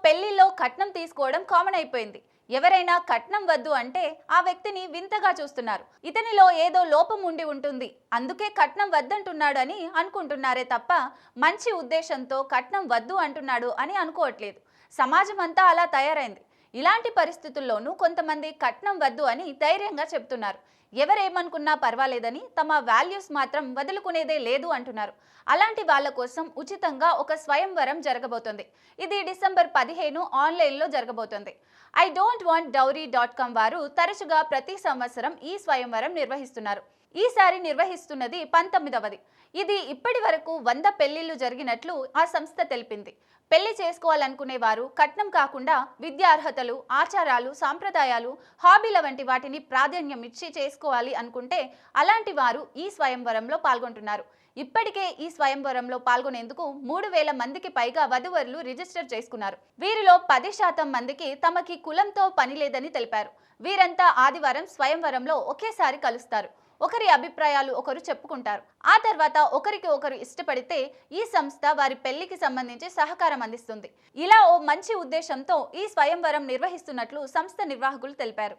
పెళ్లిలో కట్నం తీసుకోవడం కామన్ అయిపోయింది. ఎవరైనా కట్నం వద్దు అంటే ఆ వ్యక్తిని వింతగా చూస్తున్నారు. ఇతనిలో ఏదో లోపం ఉండి ఉంటుంది, అందుకే కట్నం వద్దంటున్నాడు అని అనుకుంటున్నారే తప్ప మంచి ఉద్దేశంతో కట్నం వద్దు అంటున్నాడు అని అనుకోవట్లేదు. సమాజం అంతా అలా తయారైంది. ఇలాంటి పరిస్థితుల్లోనూ కొంతమంది కట్నం వద్దు అని ధైర్యంగా చెప్తున్నారు. ఎవరేమనుకున్నా పర్వాలేదని, తమ వాల్యూస్ మాత్రం వదులుకునేదే లేదు అంటున్నారు. అలాంటి వాళ్ళ కోసం ఉచితంగా ఒక స్వయంవరం జరగబోతోంది. ఇది డిసెంబర్ 15 ఆన్లైన్లో జరగబోతోంది. idon'twantdowry.com వారు తరచుగా ప్రతి సంవత్సరం ఈ స్వయంవరం నిర్వహిస్తున్నారు. ఈసారి నిర్వహిస్తున్నది 19వది. ఇది ఇప్పటి వరకు 100 పెళ్లిళ్లు జరిగినట్లు ఆ సంస్థ తెలిపింది. పెళ్లి చేసుకోవాలనుకునే వారు కట్నం కాకుండా విద్యార్హతలు, ఆచారాలు, సాంప్రదాయాలు, హాబీల వంటి వాటిని ప్రాధాన్యం ఇచ్చి చేసుకోవాలి అనుకుంటే అలాంటి వారు ఈ స్వయంవరంలో పాల్గొంటున్నారు. ఇప్పటికే ఈ స్వయంవరంలో పాల్గొనేందుకు 3000 మందికి పైగా వధువరులు రిజిస్టర్ చేసుకున్నారు. వీరిలో 10% మందికి తమకి కులంతో పని లేదని తెలిపారు. వీరంతా ఆదివారం స్వయంవరంలో ఒకేసారి కలుస్తారు. ఒకరి అభిప్రాయాలు ఒకరు చెప్పుకుంటారు. ఆ తర్వాత ఒకరికి ఒకరు ఇష్టపడితే ఈ సంస్థ వారి పెళ్లికి సంబంధించి సహకారం అందిస్తుంది. ఇలా ఓ మంచి ఉద్దేశంతో ఈ స్వయంవరం నిర్వహిస్తున్నట్లు సంస్థ నిర్వాహకులు తెలిపారు.